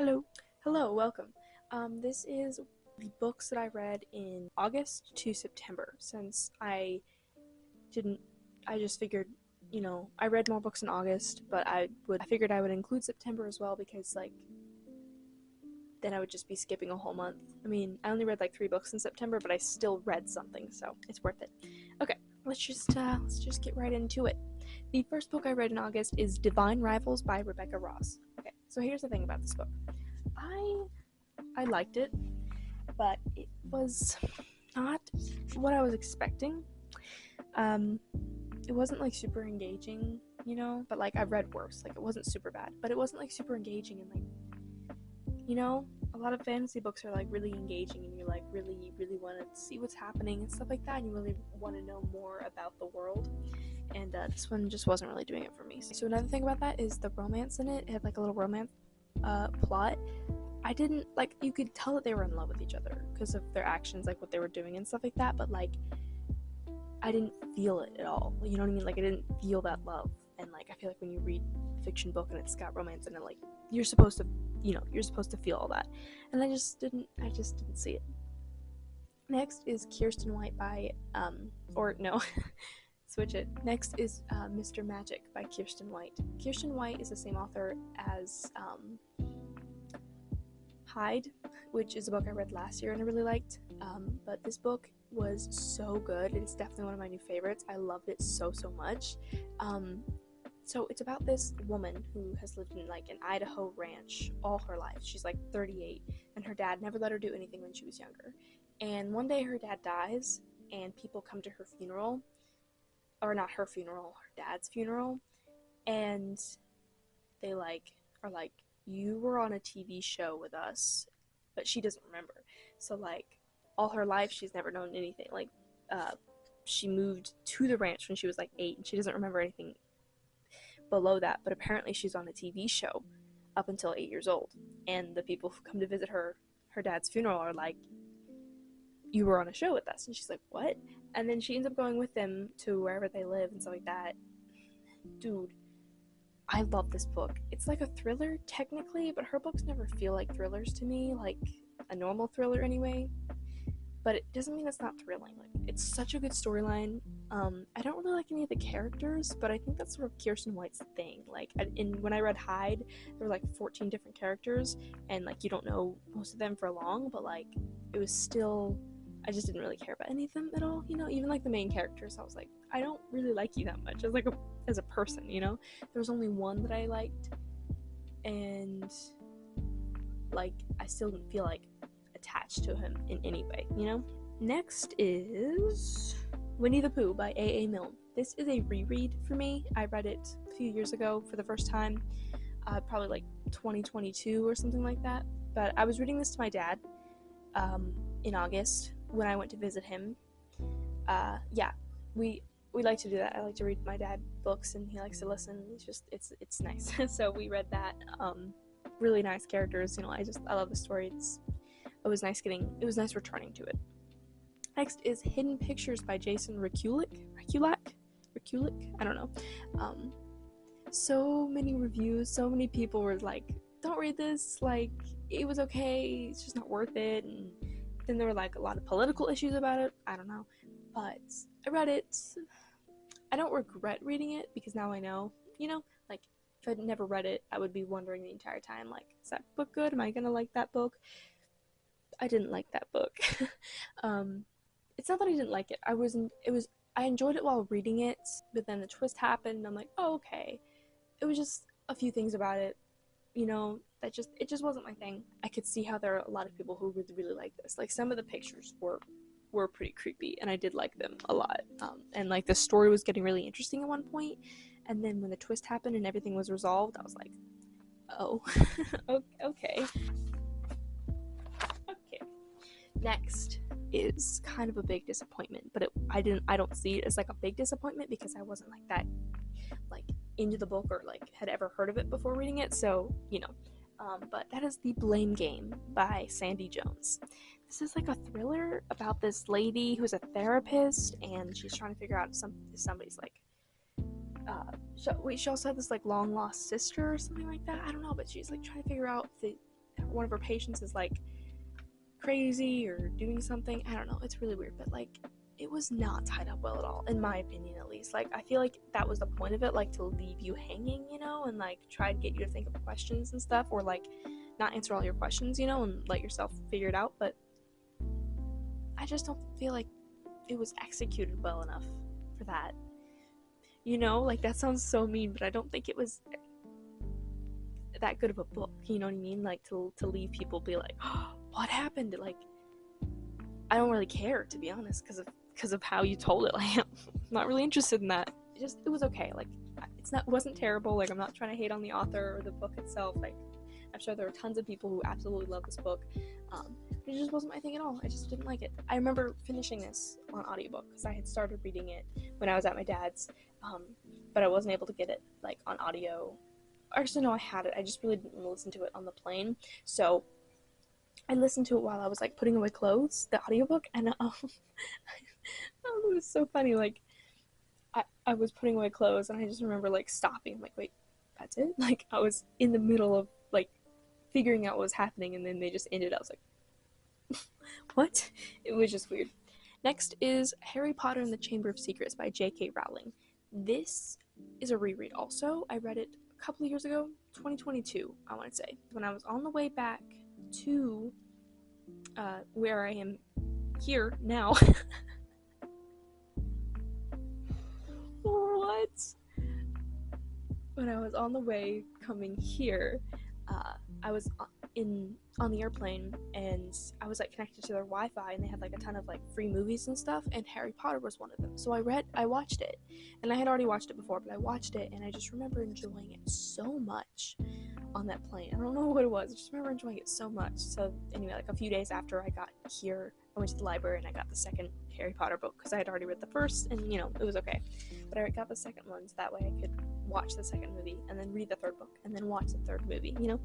Hello. Hello, welcome. This is the books that I read in August to September, since I just figured, I read more books in August, but I figured I would include September as well because, then I would just be skipping a whole month. I mean, I only read like 3 books in September, but I still read something, so it's worth it. Okay, let's just get right into it. The first book I read in August is Divine Rivals by Rebecca Ross. Okay, so here's the thing about this book. I liked it, but it was not what I was expecting. Um, it wasn't like super engaging, but like I've read worse. Like it wasn't super bad, but it wasn't like super engaging and like, a lot of fantasy books are like really engaging and you like really, really want to see what's happening and stuff like that, and you really want to know more about the world. And this one just wasn't really doing it for me. So another thing about that is the romance in it. It had like a little romance plot. I didn't like, you could tell that they were in love with each other because of their actions, like what they were doing and stuff like that, but like I didn't feel it at all. You know what I mean? Like I didn't feel that love. And like I feel like when you read a fiction book and it's got romance in it, like you're supposed to, you're supposed to feel all that. And I just didn't see it. Next is Kirsten White by or no, switch it. Next is Mr. Magic by Kirsten White. Kirsten White is the same author as Hyde, which is a book I read last year and I really liked. But this book was so good. It's definitely one of my new favorites. I loved it so much. So it's about this woman who has lived in like an Idaho ranch all her life. She's like 38, and her dad never let her do anything when she was younger. And one day her dad dies, and people come to her funeral, or not her funeral, her dad's funeral, and they are like, you were on a TV show with us, but she doesn't remember. So like all her life she's never known anything. Like she moved to the ranch when she was like 8, and she doesn't remember anything below that, but apparently she's on a TV show up until 8 years old. And the people who come to visit her dad's funeral are like, you were on a show with us. And she's like, what? And then she ends up going with them to wherever they live and stuff like that. Dude, I love this book. It's like a thriller technically, but her books never feel like thrillers to me, like a normal thriller anyway. But it doesn't mean it's not thrilling. Like, it's such a good storyline. I don't really like any of the characters, but I think that's sort of Kirsten White's thing. Like, when I read Hyde, there were like 14 different characters, and like you don't know most of them for long, but like it was still, I just didn't really care about any of them at all. Even like the main characters, I was like, I don't really like you that much as a person. There was only one that I liked, and like I still didn't feel like attached to him in any way. Next is Winnie the Pooh by A.A. Milne. This is a reread for me. I read it a few years ago for the first time, probably like 2022 or something like that. But I was reading this to my dad in August when I went to visit him. We like to do that. I like to read my dad books, and he likes to listen. It's nice. So we read that. Really nice characters. I love the story. It was nice returning to it. Next is Hidden Pictures by Jason Rekulik. I don't know. So many reviews, so many people were like, don't read this, like, it was okay, it's just not worth it. And then there were like a lot of political issues about it. I don't know. But I read it. I don't regret reading it because now I know, like, if I'd never read it, I would be wondering the entire time, like, is that book good? Am I gonna like that book? I didn't like that book. It's not that I didn't like it. I enjoyed it while reading it, but then the twist happened, and I'm like, oh, okay. It was just a few things about it, it just wasn't my thing. I could see how there are a lot of people who really, really like this. Like, some of the pictures were pretty creepy, and I did like them a lot. And like the story was getting really interesting at one point, and then when the twist happened and everything was resolved, I was like, oh, okay. Next is kind of a big disappointment, but I don't see it as like a big disappointment because I wasn't like that like into the book or like had ever heard of it before reading it, so but that is The Blame Game by Sandy Jones. This is like a thriller about this lady who's a therapist, and she's trying to figure out if somebody's like she also had this like long lost sister or something like that. I don't know, but she's like trying to figure out one of her patients is like crazy or doing something. I don't know, it's really weird, but like it was not tied up well at all, in my opinion at least. Like I feel like that was the point of it, like to leave you hanging, you know, and like try to get you to think of questions and stuff, or like not answer all your questions, you know, and let yourself figure it out. But I just don't feel like it was executed well enough for that, you know. Like that sounds so mean, but I don't think it was that good of a book, you know what I mean? Like to leave people be like, oh, what happened? Like I don't really care, to be honest, because of how you told it. Like I'm not really interested in that. It was okay. Like it wasn't terrible. Like I'm not trying to hate on the author or the book itself. Like I'm sure there are tons of people who absolutely love this book. It just wasn't my thing at all. I just didn't like it. I remember finishing this on audiobook because I had started reading it when I was at my dad's, but I wasn't able to get it like on audio. Actually, no, I had it. I just really didn't listen to it on the plane. So I listened to it while I was like putting away clothes, the audiobook, and it was so funny. Like I was putting away clothes and I just remember like stopping. I'm like, wait, that's it? Like I was in the middle of like figuring out what was happening, and then they just ended. I was like, what? It was just weird. Next is Harry Potter and the Chamber of Secrets by J.K. Rowling. This is a reread also. I read it a couple of years ago, 2022, I want to say. When I was on the way back to where I am here now. What? When I was on the way coming here, I was on the airplane, and I was like connected to their Wi-Fi, and they had like a ton of like free movies and stuff, and Harry Potter was one of them. So I watched it, and I had already watched it before, but I watched it, and I just remember enjoying it so much on that plane. I don't know what it was. I just remember enjoying it so much. So anyway, like a few days after I got here, I went to the library and I got the second Harry Potter book because I had already read the first, and you know, it was okay. But I got the second one so that way I could watch the second movie and then read the third book and then watch the third movie, you know,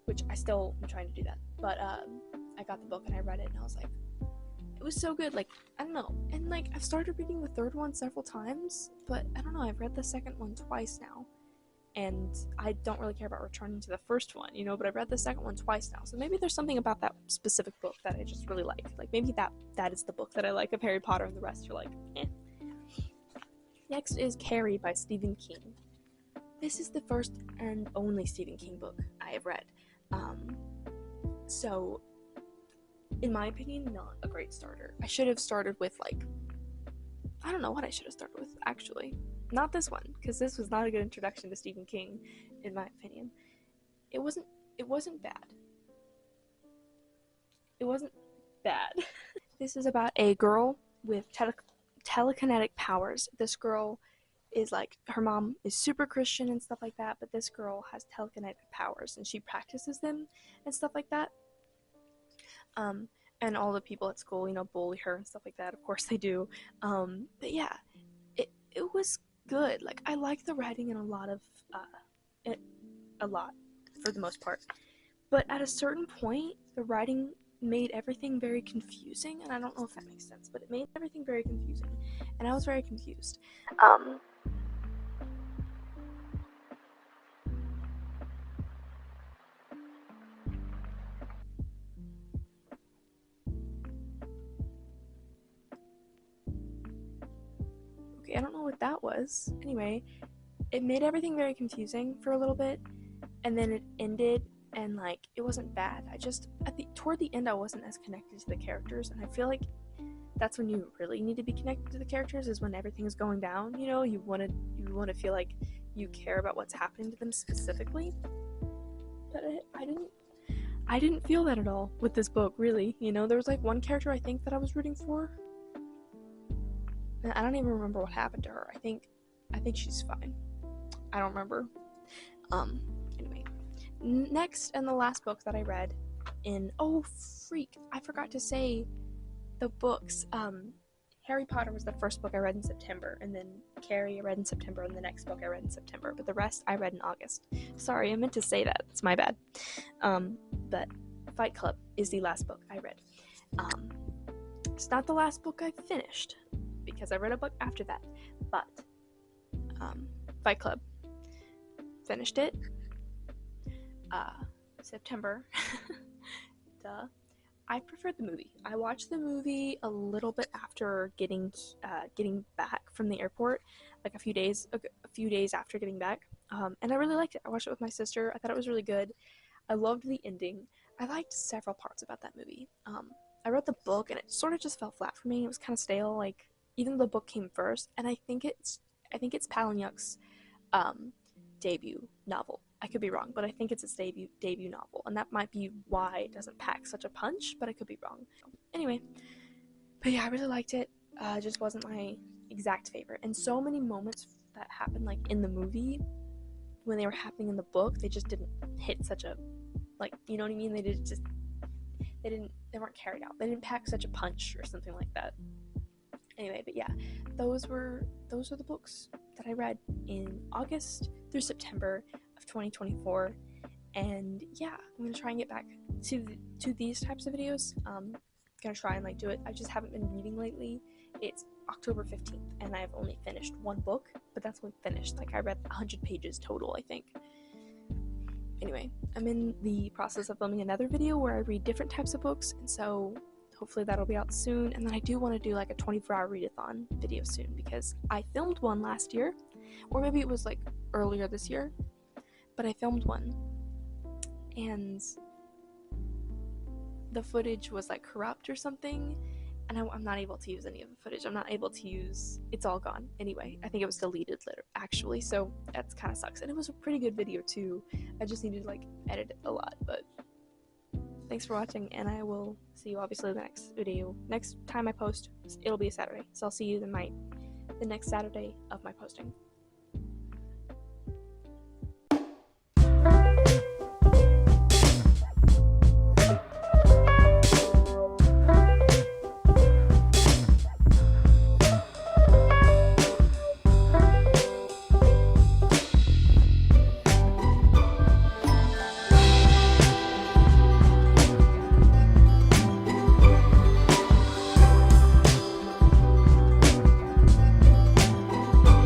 which I still am trying to do that. But I got the book and I read it, and I was like, it was so good. Like I don't know, and like I've started reading the third one several times, but I don't know, I've read the second one twice now. And I don't really care about returning to the first one, you know, but I've read the second one twice now. So maybe there's something about that specific book that I just really like. Like, maybe that is the book that I like of Harry Potter, and the rest are like, eh. Next is Carrie by Stephen King. This is the first and only Stephen King book I have read. So, in my opinion, not a great starter. I should have started with, like, I don't know what I should have started with, actually. Not this one, because this was not a good introduction to Stephen King, in my opinion. It wasn't bad. It wasn't bad. This is about a girl with telekinetic powers. This girl is like, her mom is super Christian and stuff like that, but this girl has telekinetic powers, and she practices them and stuff like that. And all the people at school, you know, bully her and stuff like that. Of course they do. But yeah, it was good. Like, I like the writing in a lot for the most part. But at a certain point, the writing made everything very confusing, and I don't know if that makes sense, but it made everything very confusing, and I was very confused. Okay, I don't know what that was. Anyway, it made everything very confusing for a little bit, and then it ended, and like, it wasn't bad. I just, toward the end, I wasn't as connected to the characters, and I feel like that's when you really need to be connected to the characters, is when everything is going down, you know. You want to feel like you care about what's happening to them specifically. But I didn't feel that at all with this book, really. You know, there was like one character I think that I was rooting for, and I don't even remember what happened to her. I think she's fine. I don't remember. Anyway, next and the last book that I read I forgot to say the books. Harry Potter was the first book I read in September, and then Carrie I read in September, and the next book I read in September, but the rest I read in August. Sorry, I meant to say that. It's my bad. But Fight Club is the last book I read. It's not the last book I finished, because I read a book after that, but Fight Club, finished it. September, duh, I preferred the movie. I watched the movie a little bit after getting back from the airport, like a few days after getting back, and I really liked it. I watched it with my sister. I thought it was really good. I loved the ending. I liked several parts about that movie. I read the book and it sort of just fell flat for me. It was kind of stale. Like even though the book came first, and I think it's Palahniuk's um, debut novel. I could be wrong, but I think it's his debut novel, and that might be why it doesn't pack such a punch. But I could be wrong. Anyway, but yeah, I really liked it. It just wasn't my exact favorite, and so many moments that happened like in the movie when they were happening in the book, they just didn't hit such a like you know what I mean. They weren't carried out. They didn't pack such a punch or something like that. Anyway, but yeah, those were the books that I read in August through September of 2024, and yeah, I'm gonna try and get back to these types of videos. Gonna try and like do it. I just haven't been reading lately. It's October 15th, and I've only finished one book, but that's only finished. Like I read 100 pages total, I think. Anyway, I'm in the process of filming another video where I read different types of books, and so hopefully that'll be out soon. And then I do want to do like a 24-hour readathon video soon because I filmed one last year, or maybe it was like earlier this year, but I filmed one and the footage was like corrupt or something, and I'm not able to use any of the footage. I'm not able to use, it's all gone anyway. I think it was deleted later actually, so that's kind of sucks. And it was a pretty good video too. I just needed to like edit it a lot. But thanks for watching, and I will see you obviously in the next video. Next time I post, it'll be a Saturday, so I'll see you the next Saturday of my posting.